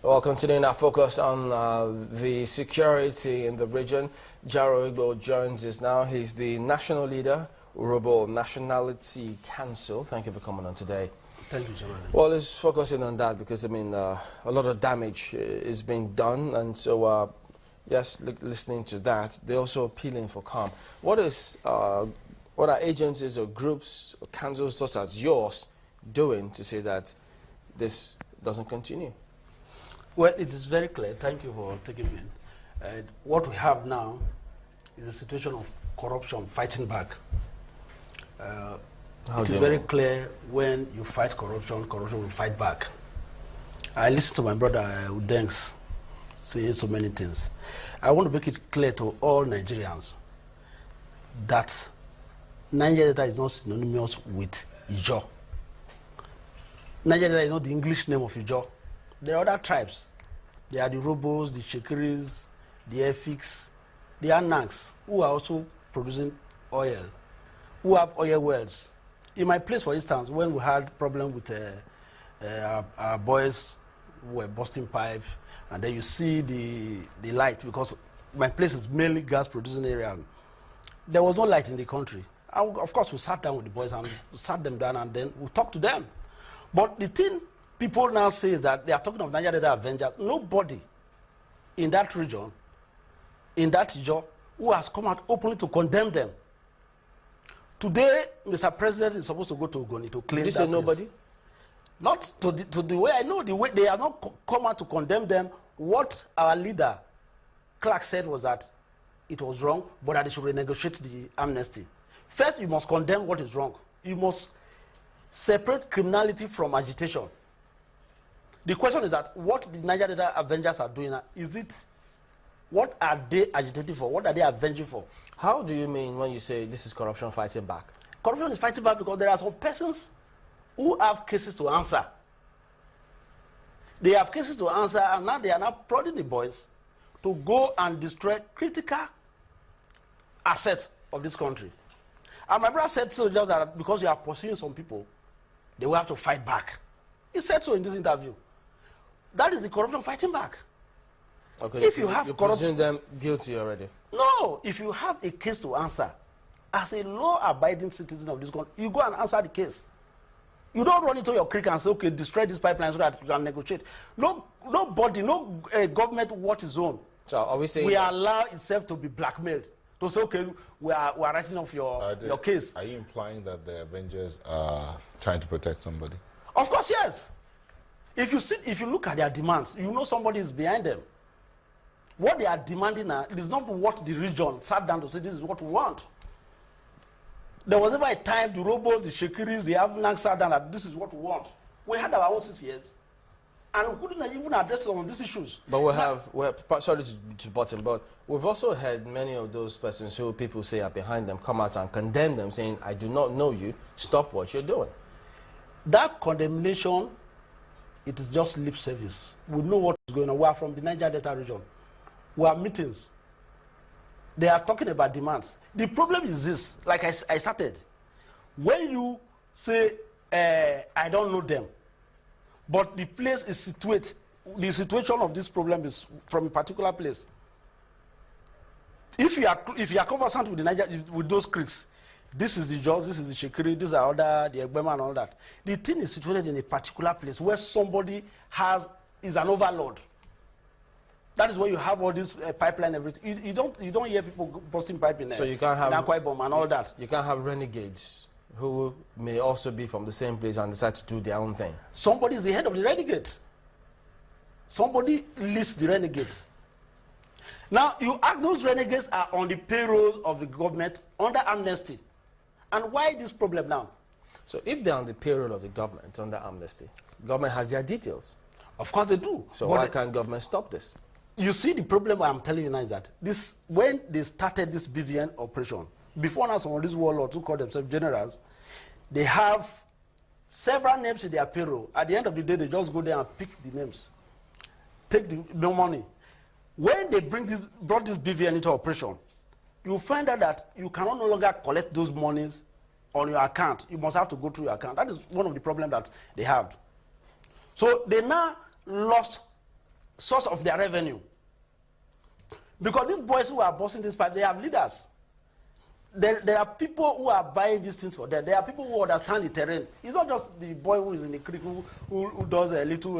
Well, continuing our focus on the security in the region, Jaro Egbo joins us now. He's the national leader, Urhobo Nationality Council. Thank you for coming on today. Thank you, Jamal. Well, let's focus in on that because, I mean, a lot of damage is being done. And so, yes, listening to that, they're also appealing for calm. What are agencies or groups or councils such as yours doing to say that this doesn't continue? Well, it is very clear. Thank you for taking me in. What we have now is a situation of corruption fighting back. It is very clear when you fight corruption, corruption will fight back. I listened to my brother Udengs saying so many things. I want to make it clear to all Nigerians that Niger Delta is not synonymous with Ijo. Niger Delta is not the English name of Ijo. There are other tribes. There are the Robos, the Shekiris, the Efiks, the Anangs, who are also producing oil, who have oil wells. In my place, for instance, when we had problem with our boys who were busting pipe, and then you see the light, because my place is mainly gas producing area. There was no light in the country. And of course, we sat down with the boys and we sat them down and then we talked to them. But the thing people now say is that they are talking of Niger Delta Avengers. Nobody in that region, in that job, who has come out openly to condemn them. Today, Mr. President is supposed to go to Ogoni to claim that. Did you say nobody? Not to the way I know, the way they have not come out to condemn them. What our leader, Clark, said was that it was wrong, but that they should renegotiate the amnesty. First, you must condemn what is wrong. You must separate criminality from agitation. The question is that what the Niger Delta Avengers are doing now, is it, what are they agitating for? What are they avenging for? How do you mean when you say this is corruption fighting back? Corruption is fighting back because there are some persons who have cases to answer. They have cases to answer, and now they are now prodding the boys to go and destroy critical assets of this country. And my brother said so just that because you are pursuing some people, they will have to fight back. He said so in this interview. That is the corruption fighting back. Okay, if you have corruption, them guilty already. No, if you have a case to answer, as a law-abiding citizen of this country, you go and answer the case. You don't run into your creek and say, okay, destroy this pipeline so that you can negotiate. Nobody, no government what is own. So are we saying we allow itself to be blackmailed? To say, okay, we are writing off your case. Are you implying that the Avengers are trying to protect somebody? Of course, yes. If you look at their demands, you know somebody is behind them. What they are demanding now, it is not what the region sat down to say this is what we want. There was never a time the Robos, the Shekiris, the Avnang sat down that this is what we want. We had our own 6 years. And we couldn't even address some of these issues. But sorry to bottom, but we've also heard many of those persons who people say are behind them come out and condemn them, saying, I do not know you, stop what you're doing. That condemnation, it is just lip service. We know what is going on. We are from the Niger Delta region. We have meetings. They are talking about demands. The problem is this, like I started. When you say, I don't know them, but the place is situated, the situation of this problem is from a particular place. If you are conversant with the Niger, with those creeks, this is the Jos, this is the Shekiri, these are other, the Egbema and all that. The thing is situated in a particular place where somebody is an overload. That is where you have all this pipeline, everything. You don't hear people busting pipe in there. So you can't have Nakwai bomb and all that. You can't have renegades who may also be from the same place and decide to do their own thing. Somebody is the head of the renegade. Somebody lists the renegades. Now, you ask, those renegades are on the payroll of the government under amnesty. And why this problem now? So if they're on the payroll of the government under amnesty, government has their details. Of course they do. So why can't government stop this? You see, the problem I'm telling you now is that when they started this BVN operation, before now some of these warlords who call themselves generals, they have several names in their payroll. At the end of the day, they just go there and pick the names, take the money. When they brought this BVN into operation, you find out that you cannot no longer collect those monies on your account. You must have to go through your account. That is one of the problems that they have. So they now lost source of their revenue. Because these boys who are busting this pipe, they have leaders. There are people who are buying these things for them. There are people who understand the terrain. It's not just the boy who is in the creek who does a little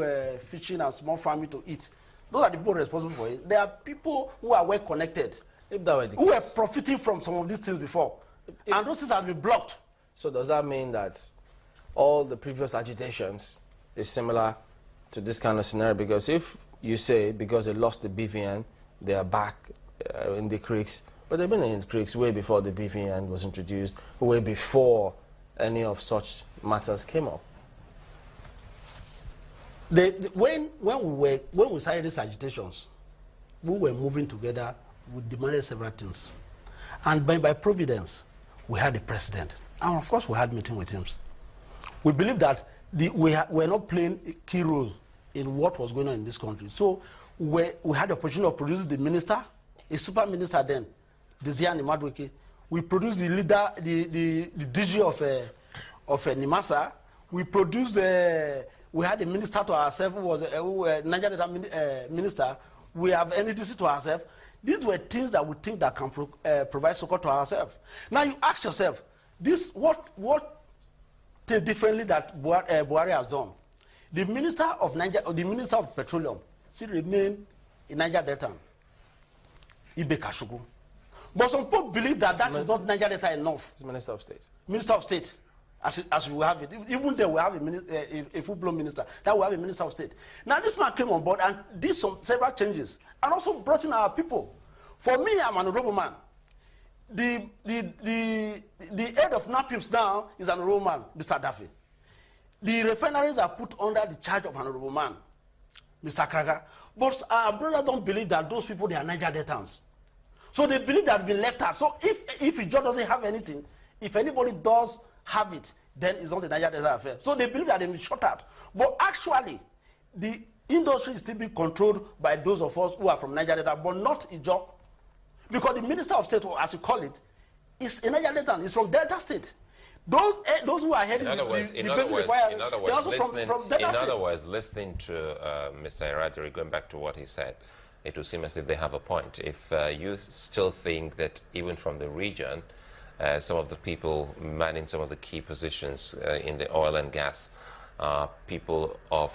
fishing and small farming to eat. Those are the people responsible for it. There are people who are well connected, who are profiting from some of these things before. And those things have been blocked. So does that mean that all the previous agitations is similar to this kind of scenario? Because if you say because they lost the BVN, they are back in the creeks, but they've been in the creeks way before the BVN was introduced, way before any of such matters came up. When we started these agitations, we were moving together. We demanded several things, and by providence, we had the president, and of course, we had meeting with him. We believe that we're not playing a key role in what was going on in this country. So we had the opportunity of producing the minister, a super minister then, Desian Imadweke. We produced the leader, the DG of Nimasa. We produced, we had a minister to ourselves, who was Niger Delta minister. We have NDC to ourselves. These were things that we think that can provide support to ourselves. Now you ask yourself, what thing differently that Buhari has done? The minister of Niger, or the minister of petroleum, still remain in Niger Delta, Ibe Kashugu. But some people believe that that is not Niger Delta enough. It's Minister of State. Minister of State, as we have it. Even there we have a full-blown minister. That we have a Minister of State. Now this man came on board and did several changes and also brought in our people. For me, I'm an honorable man. The head of NAPIPS now is an honorable man, Mr. Daffy. The refineries are put under the charge of an honorable man, Mr. Kraga. But our brothers don't believe that those people, they are Niger Deltans. So they believe they have been left out. So if Ijo doesn't have anything, if anybody does have it, then it's not the Niger Delta affair. So they believe that they've been shut out. But actually, the industry is still being controlled by those of us who are from Niger Delta, but not Ijo. Because the Minister of State, as you call it, is a Niger Delta. He's from Delta State. Those who are heading the basic requirements, they're also from Delta State. In other words, listening to Mr. Iradori, going back to what he said, it would seem as if they have a point. If you still think that even from the region, some of the people manning some of the key positions in the oil and gas are people of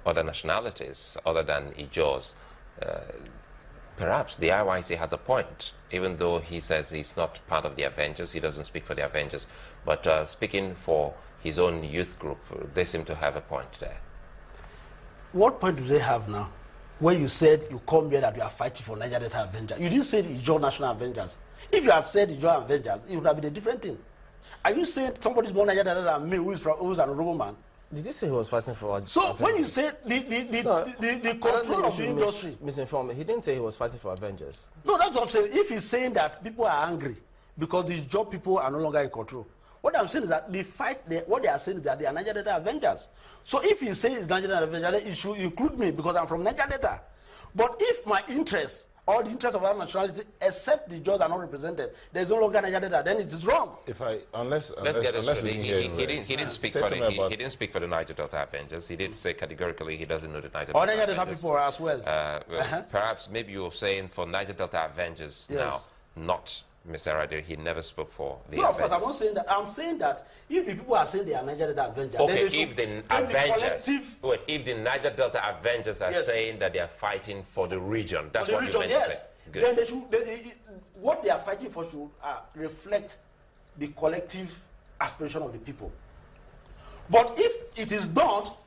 other nationalities other than Ijos, perhaps the IYC has a point, even though he says he's not part of the Avengers, he doesn't speak for the Avengers, but speaking for his own youth group, they seem to have a point there. What point do they have now? When you said you come here that you are fighting for Niger Delta Avengers, you didn't say the Ijo National Avengers. If you have said Ijo Avengers, it would have been a different thing. Are you saying somebody's more Niger Delta than me, who's an honorable man? Did you say he was fighting for? So when you say the control of the industry, misinformed me. He didn't say he was fighting for Avengers. No, that's what I'm saying. If he's saying that people are angry because the job people are no longer in control, what I'm saying is that what they are saying is that they are Niger Delta Avengers. So if he says it's Niger Delta Avengers, it should include me because I'm from Niger Delta. But if my interests or the interests of other nationality, except the Jaws are not represented, there's no longer Niger Delta, then it is wrong. Let's get it straight. He didn't speak for he didn't speak for the Niger Delta Avengers. He did say categorically he doesn't know the Niger Delta Avengers. Niger Delta people as well. Perhaps maybe you're saying for Niger Delta Avengers now, not Mr. Radir. He never spoke for the Avengers. Of course, I'm not saying that. I'm saying that if the people are saying they are Niger Delta Avengers, okay, then if the Avengers, if the Niger Delta Avengers are saying that they are fighting for the region, that's what you meant to say. Good. Then they should. What they are fighting for should reflect the collective aspiration of the people. But if it is not,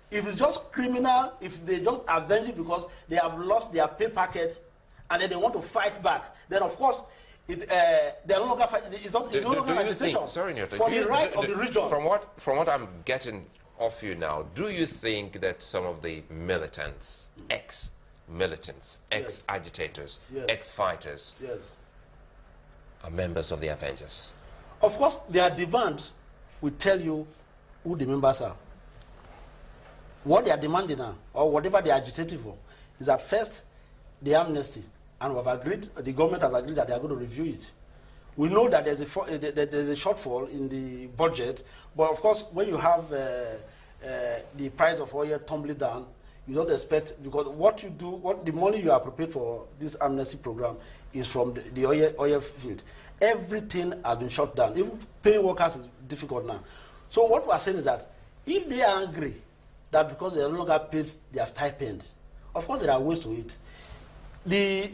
if it's just criminal, if they just avenge it because they have lost their pay packet and then they want to fight back, then of course they're no longer fighting. It's no longer agitation for the right of the region. From what I'm getting off you now, do you think that some of the militants, ex-militants, ex-agitators, ex-fighters are members of the Avengers? Of course, their demand will tell you who the members are. What they are demanding now, or whatever they are agitating for, is at first the amnesty. And we have agreed, the government has agreed that they are going to review it. We know that there's a shortfall in the budget, but of course, when you have the price of oil tumbling down, You don't expect, because what you do, what the money you are prepared for this amnesty program is from the oil field. Everything has been shut down. Even paying workers is difficult now. So what we are saying is that if they are angry that because they no longer paid their stipend, of course there are ways to it. We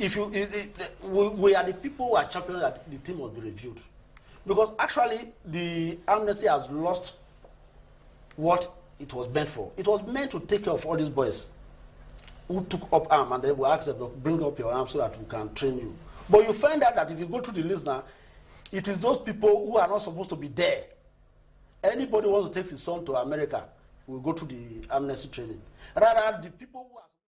are the people who are championing that the thing must be reviewed. Because actually the amnesty has lost what it was meant for. It was meant to take care of all these boys who took up arms, and then we ask them to bring up your arms so that we can train you. But you find out that if you go through the list now, it is those people who are not supposed to be there. Anybody who wants to take his son to America will go to the amnesty training. Rather, the people who are